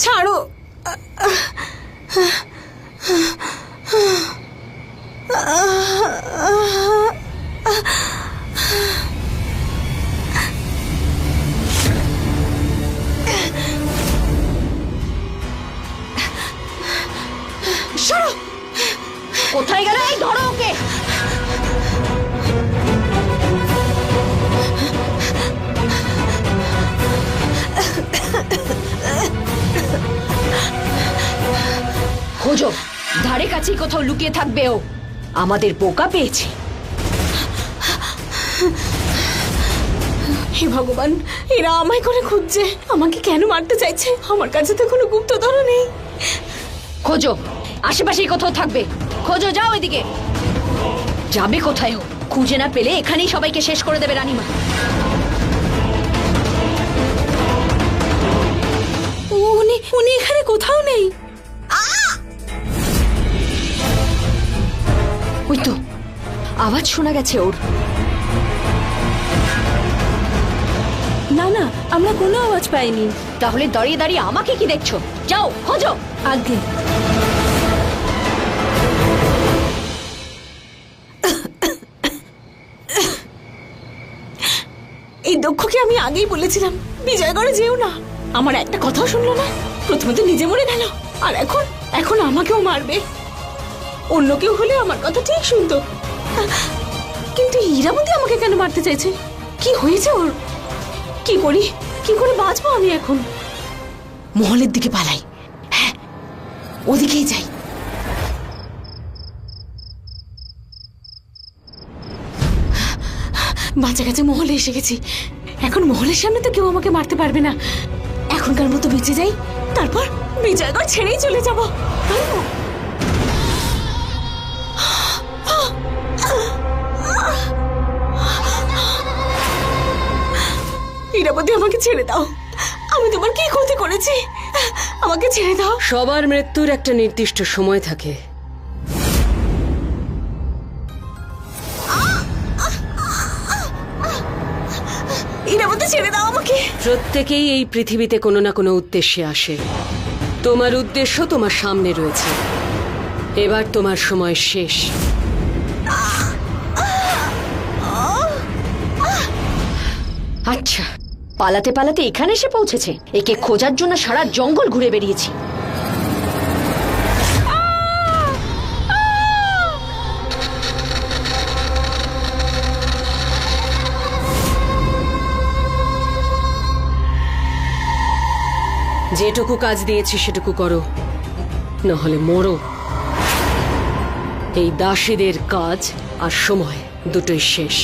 ছাড়ো। কোথায় গেল? এই ধরো ওকে। খোঁজো, ধারে কাছেই কোথাও লুকিয়ে থাকবে ও। আমাদের বোকা পেয়েছে। হে ভগবান, এরা আমায় করে খুঁজছে। আমাকে কেন মারতে চাইছে? আমার কাছে তো কোনো গুপ্তধন নেই। খোঁজো, আশেপাশেই কোথাও থাকবে। খোঁজো, যাও এদিকে। যাবে কোথায় ও? খুঁজে না পেলে এখানেই সবাইকে শেষ করে দেবে রানীমা। উনি এখানে কোথাও নেই। ওই তো আওয়াজ শোনা গেছে ওর। না না, আমরা কোনো আওয়াজ পাইনি। তাহলে দাঁড়িয়ে দাঁড়িয়ে আমাকে কি দেখছো? যাও খোঁজো। আগে এই দক্ষকে আমি আগেই বলেছিলাম বিজয়গড়ে যেও না। আমার একটা কথাও শুনলো না। প্রথমে তো নিজে মরে গেল, আর এখন আমাকেও মারবে। অন্য কেউ হলে আমার কথা ঠিক শুনতো, কিন্তু হীরাবতী আমাকে কেন মারতে চাইছে? কি হয়েছে ওর? কি করে বাঁচবো আমি এখন? মহলের দিকে পালাই। হ্যাঁ, ওদিকেই যাই। বাঁচা গেছে, মহলে এসে গেছি। এখন মহলের সামনে তো কেউ আমাকে মারতে পারবে না। এখনকার মতো বেঁচে যাই, তারপর বিজয়গড় ছেড়েই চলে যাব। হীরাবতী, আমাকে ছেড়ে দাও। আমি তোমার কি ক্ষতি করেছি? আমাকে ছেড়ে দাও। সবার মৃত্যুর একটা নির্দিষ্ট সময় থাকে। হীরাবতী, ছেড়ে দাও আমাকে। প্রত্যেকেই এই পৃথিবীতে কোনো না কোনো উদ্দেশ্যে আসে। তোমার উদ্দেশ্য তোমার সামনে রয়েছে। এবার তোমার সময় শেষ। আচ্ছা, পালাতে পালাতে এখানে এসে পৌঁছেছে। একে খোঁজার জন্য সারা জঙ্গল ঘুরে বেরিয়েছি। যেটুকু কাজ দিয়েছি সেটুকু করো, নাহলে মরো। এই দাসীদের কাজ আর সময় দুটোই শেষ।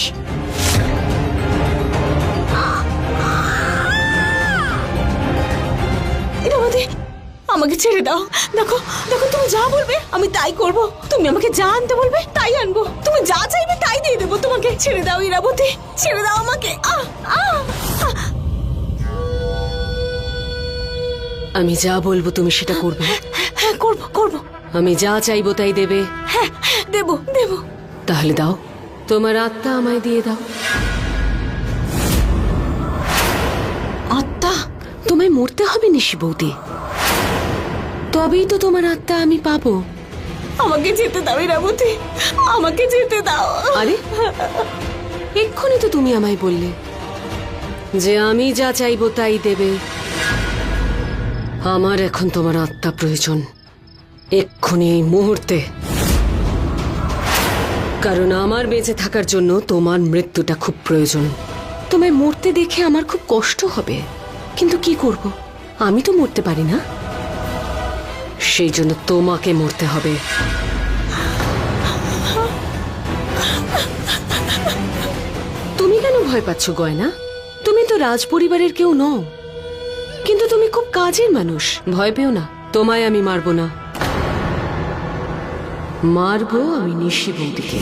হীরাবতী, আমাকে ছেড়ে দাও। দেখো দেখো, তুমি যা বলবে আমি তাই করব। তুমি আমাকে যা আনতে বলবে তাই আনবো। তুমি যা চাইবে তাই দিয়ে দেবো তোমাকে। ছেড়ে দাও হীরাবতী, ছেড়ে দাও আমাকে। আমি যা বলবো তুমি সেটা করবে। হ্যাঁ, করবো। আমি যা চাইবো তাই দেবে। হ্যাঁ, দেবো। তাহলে দাও, তোমার আত্মা আমায় দিয়ে দাও। আত্মা? তোমায় মরতে হবে নিশি বৌদি, তবেই তো তোমার আত্মা আমি পাবো। আমাকে যেতে দাও হীরাবতী, আমাকে যেতে দাও। আরে, এক্ষুনি তো তুমি আমায় বললে যে আমি যা চাইবো তাই দেবে। আমার এখন তোমার আত্মা প্রয়োজন, এক্ষুনি, এই মুহূর্তে। কারণ আমার বেঁচে থাকার জন্য তোমার মৃত্যুটা খুব প্রয়োজন। তোমায় মরতে দেখে আমার খুব কষ্ট হবে, কিন্তু কি করব? আমি তো মরতে পারি না, সেই জন্য তোমাকে মরতে হবে। তুমি কেন ভয় পাচ্ছ গয়না? তুমি তো রাজ পরিবারের কেউ নও, কিন্তু তুমি খুব কাজের মানুষ। ভয় পেও না, তোমায় আমি মারবো না। মারবো আমি নিশি বৌদিকে।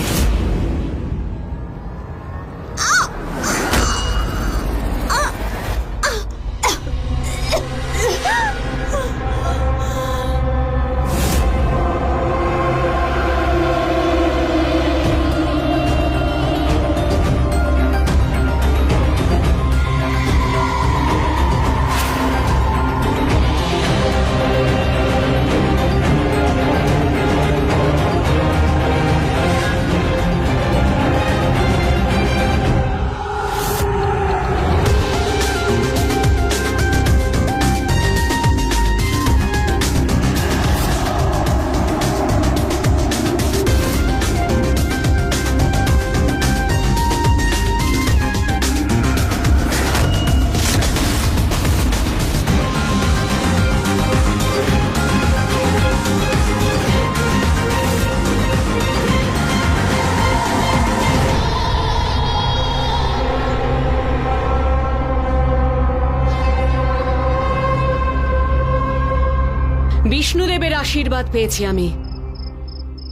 বিষ্ণুদেবের আশীর্বাদ পেয়েছি আমি।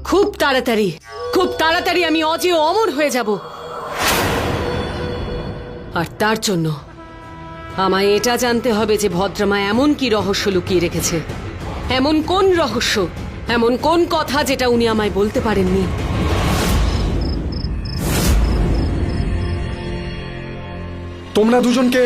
খুব তাড়াতাড়ি আমি অজেয় অমর হয়ে যাব। আর তার জন্য আমায় এটা জানতে হবে যে ভদ্রমা এমন কি রহস্য লুকিয়ে রেখেছে, এমন কোন রহস্য, এমন কোন কথা যেটা উনি আমায় বলতে পারেননি। তোমরা দুজনকে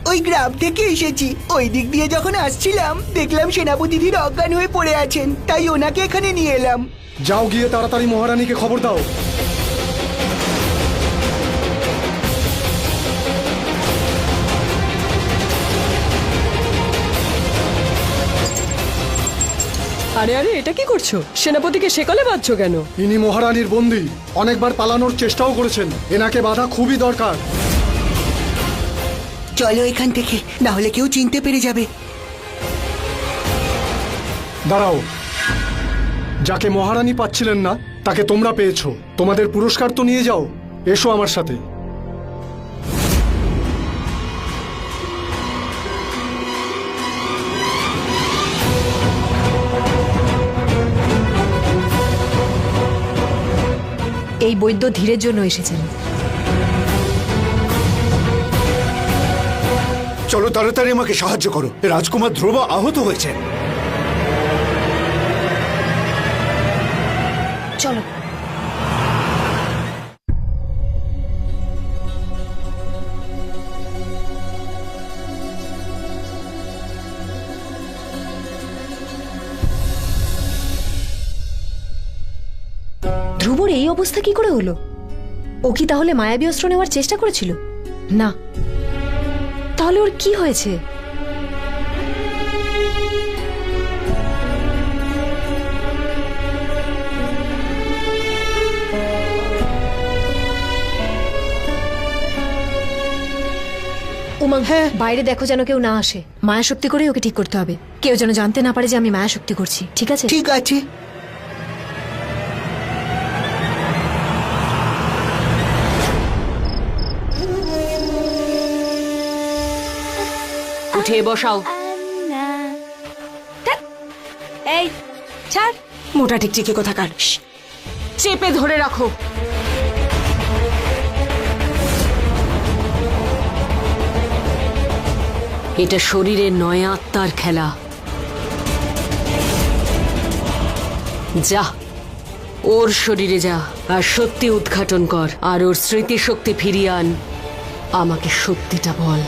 ওই গ্রাম থেকে এসেছি। ওই দিক দিয়ে যখন আসছিলাম দেখলাম সেনাপতি ধীর অজ্ঞান হয়ে পড়ে আছেন, তাই ওনাকে এখানে নিয়ে এলাম। যাও, গিয়ে তাড়াতাড়ি মহারানীকে খবর দাও। আরে আরে, এটা কি করছো? সেনাপতিকে সেকলে বাঁধছো কেন? ইনি মহারানীর বন্দী, অনেকবার পালানোর চেষ্টাও করেছেন। এনাকে বাধা খুবই দরকার। চলো এখান থেকে, না হলে কেউ চিনতে পেরে যাবে। দাঁড়াও, যাকে মহারানী পাচ্ছিলেন না তাকে তোমরা পেয়েছো। তোমাদের পুরস্কার তো নিয়ে যাও। এসো আমার সাথে। এই বৈদ্য ধীরের জন্য এসেছেন। চলো তাড়াতাড়ি আমাকে সাহায্য করো, রাজকুমার ধ্রুব আহত হয়েছেন। চলো। ধ্রুবর এই অবস্থা কি করে হলো? ও কি তাহলে মায়াবী অস্ত্র নেওয়ার চেষ্টা করেছিল? না, তাহলে ওর কি হয়েছে? উমাং, বাইরে দেখো যেন কেউ না আসে। মায়া শক্তি করে ওকে ঠিক করতে হবে। কেউ যেন জানতে না পারে যে আমি মায়া শক্তি করছি, ঠিক আছে? ঠিক আছে। উঠে বসাও। এই ছাড়। মোটা টিকটিকি কোথাকার, চেপে ধরে রাখো। এটা শরীরের নয়, আত্মার খেলা। যা, ওর শরীরে যা আর সত্যি উদ্ঘাটন কর, আর ওর স্মৃতিশক্তি ফিরিয়ে আন। আমাকে সত্যিটা বল।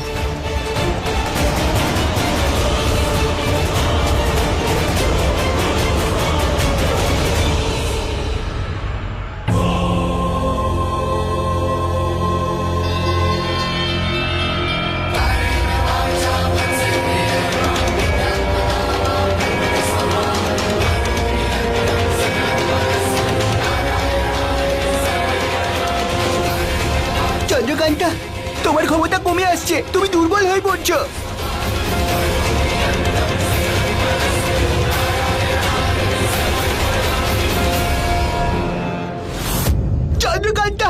চন্দ্রকান্তা, তোমার ক্ষমতা কমে আসছে, তুমি দুর্বল হয়ে পড়ছো। চন্দ্রকান্তা,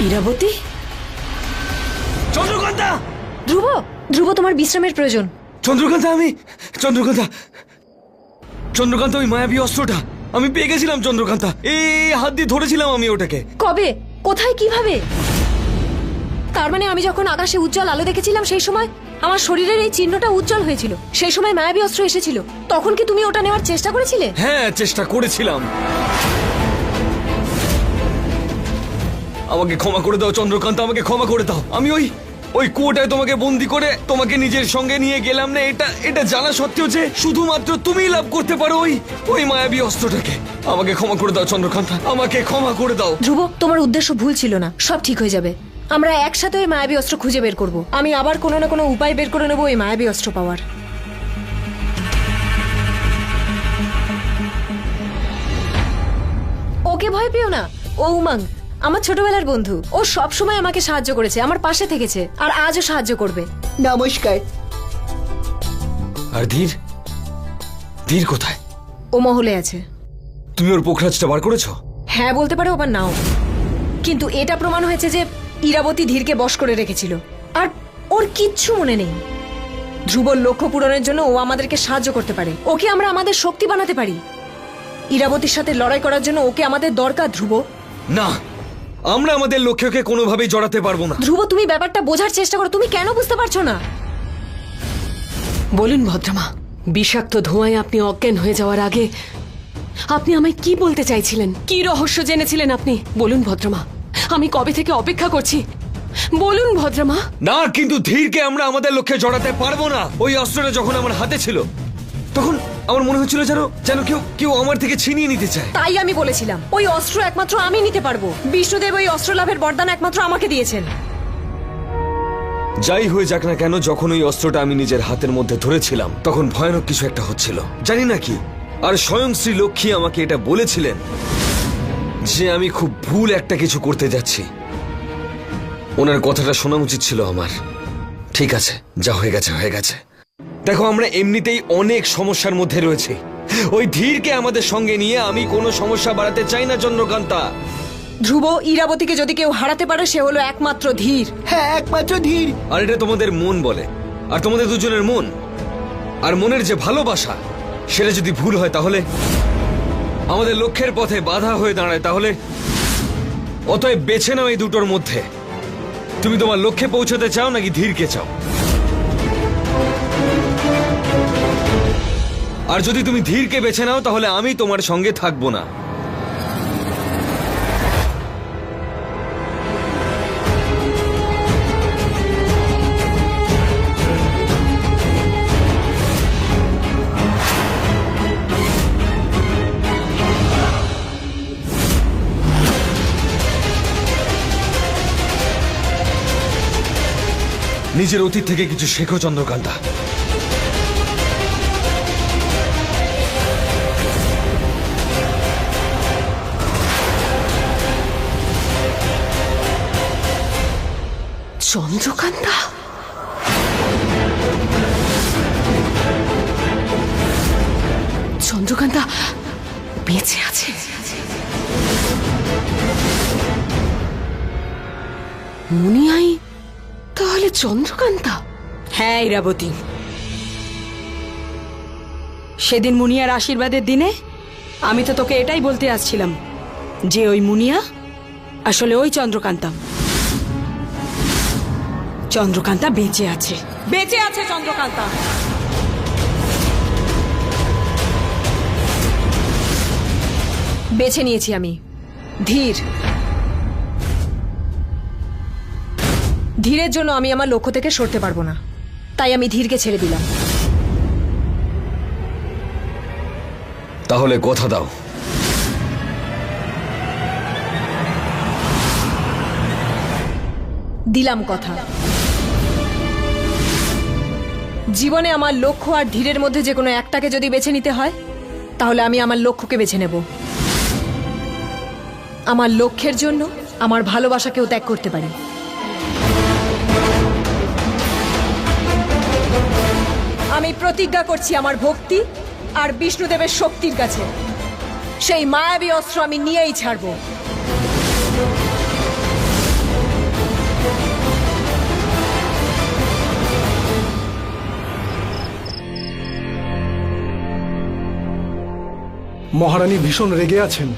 ইরাবতী। চন্দ্রকান্তা! ধ্রুব, ধ্রুব, তোমার বিশ্রামের প্রয়োজন। চন্দ্রকান্তা, চন্দ্রকান্তা, ওই মায়াবী অস্ত্রটা আমি পেয়ে গেছিলাম। চন্দ্রকান্তা, এই হাত দিয়ে ধরেছিলাম আমি ওটাকে। কবে, কোথায়, কিভাবে? তার মানে আমি যখন আকাশে উজ্জ্বল আলো দেখেছিলাম সেই সময় আমার শরীরের এই চিহ্নটা উজ্জ্বল হয়েছিল। সেই সময় মায়াবী অস্ত্র এসেছিল। তখন কি তুমি ওটা নেওয়ার চেষ্টা করেছিলে? হ্যাঁ, চেষ্টা করেছিলাম। আমাকে ক্ষমা করে দাও চন্দ্রকান্তা, আমাকে ক্ষমা করে দাও। আমি ওই কুয়োটায় তোমাকে বন্দি করে তোমাকে নিজের সঙ্গে নিয়ে গেলাম না, এটা জানা সত্ত্বেও যে শুধুমাত্র তুমিই লাভ করতে পারো ওই মায়াবী অস্ত্রটাকে। আমাকে ক্ষমা করে দাও চন্দ্রকান্তা, আমাকে ক্ষমা করে দাও। ধ্রুব, তোমার উদ্দেশ্য ভুল ছিল না, সব ঠিক হয়ে যাবে। আমরা একসাথে ওই মায়াবী অস্ত্র খুঁজে বের করব। আমি আবার কোনো না কোনো উপায় বের করে নেবো ওই মায়াবী অস্ত্র পাওয়ার। ওকে ভয় পেও না, ও উমাং আমার ছোটবেলার বন্ধু। ও সব সময় আমাকে সাহায্য করেছে, আমার পাশে থেকেছে, আর আজও সাহায্য করবে। নমস্কার। আর ধীর, ধীর কোথায়? ও মহলে আছে। তুমি ওর পোখরাজটা বার করেছো? হ্যাঁ বলতে পারো, আবার নাও। কিন্তু এটা প্রমাণ হয়েছে যে ইরাবতী ধীরকে বশ করে রেখেছিল, আর ওর কিচ্ছু মনে নেই। ধ্রুবর লক্ষ্য পূরণের জন্য ও আমাদেরকে সাহায্য করতে পারে, ওকে আমরা আমাদের শক্তি বানাতে পারি। ইরাবতীর সাথে লড়াই করার জন্য ওকে আমাদের দরকার। ধ্রুব, না, আমরা আমাদের লক্ষ্যকে কোনোভাবেই জড়াতে পারবো না। ধ্রুব তুমি ব্যাপারটা বোঝার চেষ্টা করো, তুমি কেন বুঝতে পারছো না? বলুন ভদ্রমা, বিষাক্ত ধোঁয়ায় আপনি অজ্ঞান হয়ে যাওয়ার আগে আপনি আমায় কি বলতে চাইছিলেন? কি রহস্য জেনেছিলেন আপনি? বলুন ভদ্রমা, আমি কবে থেকে অপেক্ষা করছি, বলুন ভদ্রমা। না, কিন্তু ধীরকে আমরা আমাদের লক্ষ্যে জড়াতে পারবো না। ওই অস্ত্রটা যখন আমার হাতে ছিল তখন আমার মনে হচ্ছিল যেন কেউ আমার থেকে ছিনিয়ে নিতে চায়। তাই আমি বলেছিলাম ওই অস্ত্র একমাত্র আমি নিতে পারবো। বিষ্ণুদেব ওই অস্ত্র লাভের বরদান একমাত্র আমাকে দিয়েছেন। যাই হয়ে যাক না কেন, যখন ওই অস্ত্রটা আমি নিজের হাতের মধ্যে ধরেছিলাম তখন ভয়ানক কিছু একটা হচ্ছিল, জানি না কি। আর স্বয়ং শ্রী লক্ষ্মী আমাকে এটা বলেছিলেন যে আমি খুব ভুল একটা কিছু করতে যাচ্ছি। ওনার কথাটা শোনা উচিত ছিল আমার। ঠিক আছে, যা হয়ে গেছে হয়ে গেছে। দেখো, আমরা এমনিতেই অনেক সমস্যার মধ্যে রয়েছি। ওই ধীরকে আমাদের সঙ্গে নিয়ে আমি কোনো সমস্যা বাড়াতে চাই না চন্দ্রকান্তা। ধ্রুব, ইরাবতীকে যদি কেউ হারাতে পারে সে হলো একমাত্র ধীর। হ্যাঁ, একমাত্র ধীর। আর এটা তোমাদের মন বলে, আর তোমাদের দুজনের মন আর মনের যে ভালোবাসা, সেটা যদি ভুল হয় তাহলে আমাদের লক্ষ্যের পথে বাধা হয়ে দাঁড়ায়। তাহলে অতএব বেছে নাও এই দুটোর মধ্যে। তুমি তোমার লক্ষ্যে পৌঁছতে চাও নাকি ধীরকে চাও? আর যদি তুমি ধীরকে বেছে নাও তাহলে আমি তোমার সঙ্গে থাকবো না। নিজের অতীত থেকে কিছু শেখো চন্দ্রকান্তা। চন্দ্রকান্তা, চন্দ্রকান্তা বেঁচে আছে? মুনিয়াই তাহলে চন্দ্রকান্তা? হ্যাঁ ইরাবতী, সেদিন মুনিয়ার আশীর্বাদের দিনে আমি তো তোকে এটাই বলতে আসছিলাম যে ওই মুনিয়া আসলে ওই চন্দ্রকান্তা। চন্দ্রকান্তা বেঁচে আছে, বেঁচে আছে চন্দ্রকান্তা। বেছে নিয়েছি আমি ধীর। ধীরের জন্য আমি আমার লক্ষ্য থেকে সরতে পারবো না, তাই আমি ধীরকে ছেড়ে দিলাম। তাহলে কথা দাও। দিলাম কথা। জীবনে আমার লক্ষ্য আর ধীরের মধ্যে যে কোনো একটাকে যদি বেছে নিতে হয় তাহলে আমি আমার লক্ষ্যকে বেছে নেব। আমার লক্ষ্যের জন্য আমার ভালোবাসাকেও ত্যাগ করতে পারি। আমি প্রতিজ্ঞা করছি আমার ভক্তি আর বিষ্ণুদেবের শক্তির কাছে সেই মায়াবী অস্ত্র আমি নিয়েই ছাড়বো। মহারানী ভীষণ রেগে আছেন।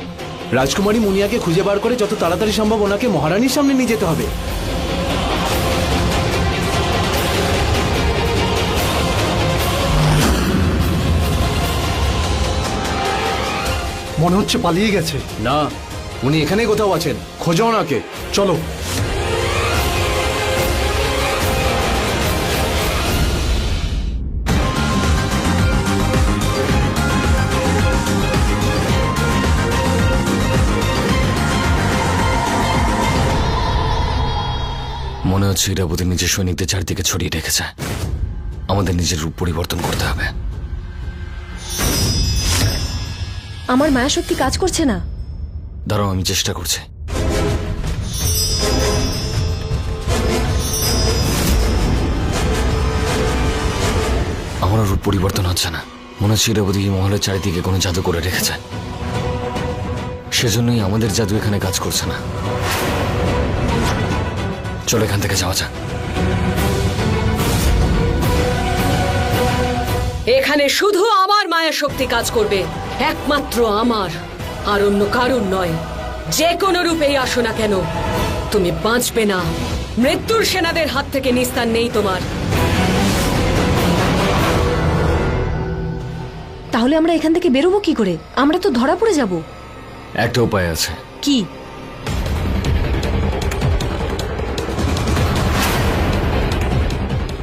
রাজকুমারী মুনিয়াকে খুঁজে বার করে যত তাড়াতাড়ি সম্ভব ওনাকে মহারানীর সামনে নিয়ে যেতে হবে। মনে হচ্ছে পালিয়ে গেছে। না, উনি এখানেই কোথাও আছেন, খোঁজো ওনাকে। চলো। মনে হচ্ছে ইরাবতী নিজের সৈনিকদের চারদিকে ছড়িয়ে রেখেছে। আমাদের নিজের রূপ পরিবর্তন করতে হবে। আমার মায়া শক্তি কাজ করছে না। দাঁড়াও, আমি চেষ্টা করছি। আমারও রূপ পরিবর্তন হচ্ছে না। মনে হচ্ছে ইরাবতী এই মহলের চারিদিকে কোনো জাদু করে রেখেছে, সেজন্যই আমাদের জাদু এখানে কাজ করছে না। চলো এখান থেকে যাওয়া যাক। এখানে শুধু আমার মায়া শক্তি কাজ করবে, একমাত্র আমার, আর অন্য কারুর নয়। যে কোনো রূপেই আসো না কেন, তুমি বাঁচবে না। মৃত্যুর সেনাদের হাত থেকে নিস্তার নেই তোমার। তাহলে আমরা এখান থেকে বেরোবো কি করে? আমরা তো ধরা পড়ে যাব। একটা উপায় আছে। কি?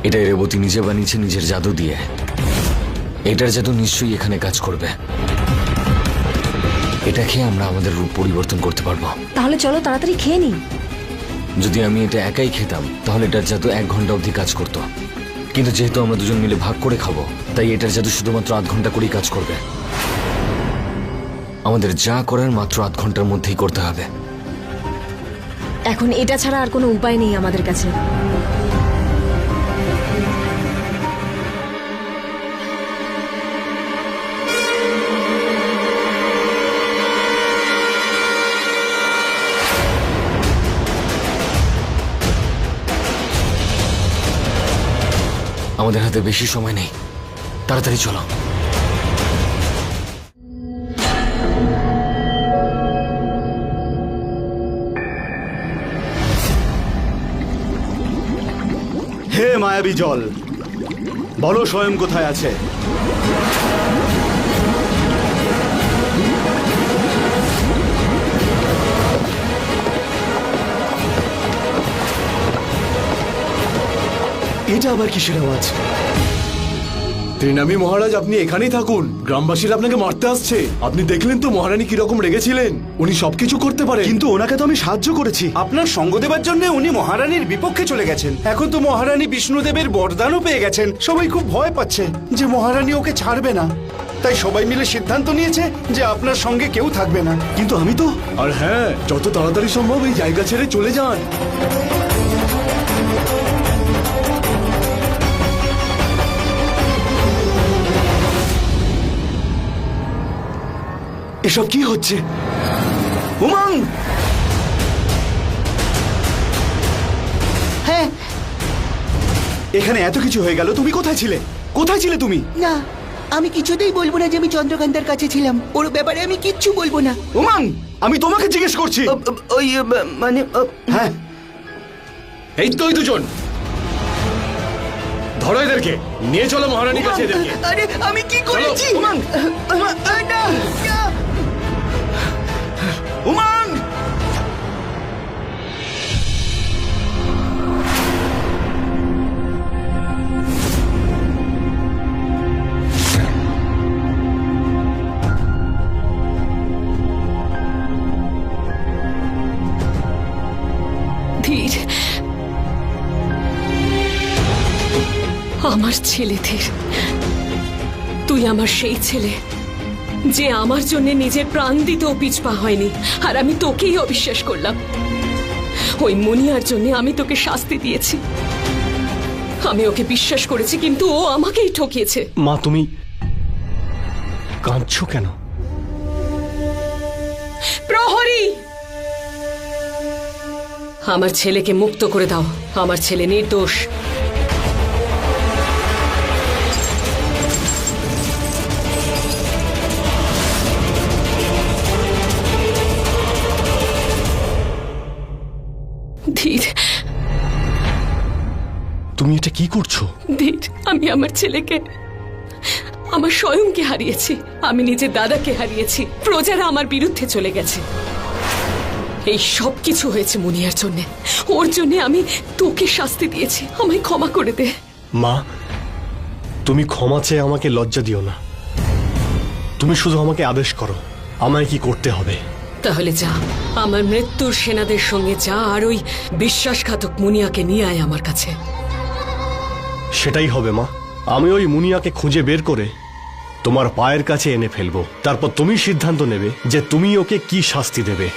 এটা ইরাবতী নিজে বানিয়েছে নিজের জাদু দিয়ে। এটার জাদু নিশ্চয়ই এখানে কাজ করবে। এটা খেয়ে আমরা আমাদের রূপ পরিবর্তন করতে পারবো। তাহলে চলো তাড়াতাড়ি খেয়ে নিই। যদি আমি এটা একাই খেতাম তাহলে এটার জাদু 1 ঘন্টা অবধি কাজ করত, কিন্তু যেহেতু আমরা দুজন মিলে ভাগ করে খাবো, তাই এটার জাদু শুধুমাত্র 8 ঘন্টা করেই কাজ করবে। আমাদের যা করার মাত্র 8 ঘন্টার মধ্যেই করতে হবে। এখন এটা ছাড়া আর কোনো উপায় নেই আমাদের কাছে। আমাদের হাতে বেশি সময় নেই, তাড়াতাড়ি চলো। হে মায়াবী জল, বলো স্বয়ং কোথায় আছে? এটা আবার কিসের আওয়াজ? ত্রিনামী মহারাজ, আপনি এখানেই থাকুন। গ্রামবাসীরা আপনাকে মারতে আসছে। আপনি দেখলেন তো মহারানী কিরকম রেগেছিলেন। উনি সবকিছু করতে পারে। কিন্তু ওনাকে তো আমি সাহায্য করেছি। আপনার সঙ্গ দেবার জন্য উনি মহারানীর বিপক্ষে চলে গেছেন। এখন তো মহারানী বিষ্ণুদেবের বরদানও পেয়ে গেছেন। সবাই খুব ভয় পাচ্ছে যে মহারানী ওকে ছাড়বে না। তাই সবাই মিলে সিদ্ধান্ত নিয়েছে যে আপনার সঙ্গে কেউ থাকবে না। কিন্তু আমি তো... আর হ্যাঁ, যত তাড়াতাড়ি সম্ভব এই জায়গা ছেড়ে চলে যান। এসব কি হচ্ছে? উমাং! হ্যাঁ, এখানে এত কিছু হয়ে গেল, তুমি কোথায় ছিলে? কোথায় ছিলে তুমি? না, আমি কিছুতেই বলবো না যে আমি চন্দ্রকান্তার কাছে ছিলাম। ওর ব্যাপারে আমি কিচ্ছু বলবো না। উমাং, আমি তোমাকে জিজ্ঞেস করছি। ওই মানে হ্যাঁ, এই তো ওই দুজন, ধরো এদেরকে, নিয়ে চলো মহারানীর কাছে এদেরকে। আরে আমি কি করেছি? উমাং! না, না। উমাং! ধীর, আমার ছেলে ধীর, তুই আমার সেই ছেলে যে আমার জন্য নিজের প্রাণ দিতেও পিছপা হয়নি। আর আমি তোকেই অবিশ্বাস করলাম। ওই মুনিয়ার জন্য আমি তোকে শাস্তি দিয়েছি। আমি ওকে বিশ্বাস করেছি, কিন্তু ও আমাকেই ঠকিয়েছে। মা, তুমি কাঁদছো কেন? প্রহরী, আমার ছেলেকে মুক্ত করে দাও। আমার ছেলে নির্দোষ। ধীর, তুমি এটা কি করছো? ধীর, আমি আমার ছেলেকে, আমার স্বয়ংকে হারিয়েছি। আমি নিজের দাদাকে হারিয়েছি। প্রজারা আমার বিরুদ্ধে চলে গেছে। এই সব কিছু হয়েছে মুনিয়ার জন্য। ওর জন্য আমি তোকে শাস্তি দিয়েছি। আমায় ক্ষমা করে দে। মা, তুমি ক্ষমা চেয়ে আমাকে লজ্জা দিও না। তুমি শুধু আমাকে আদেশ করো, আমায় কি করতে হবে। তাহলে যা, আমার মৃত্যুর সেনাদের সঙ্গে যা, আর ওই বিশ্বাসঘাতক মুনিয়াকে নিয়ে আয় আমার কাছে। সেটাই হবে মা। আমি ওই মুনিয়াকে খুঁজে বের করে তোমার পায়ের কাছে এনে ফেলবো, তারপর তুমি সিদ্ধান্ত নেবে যে তুমি ওকে কি শাস্তি দেবে।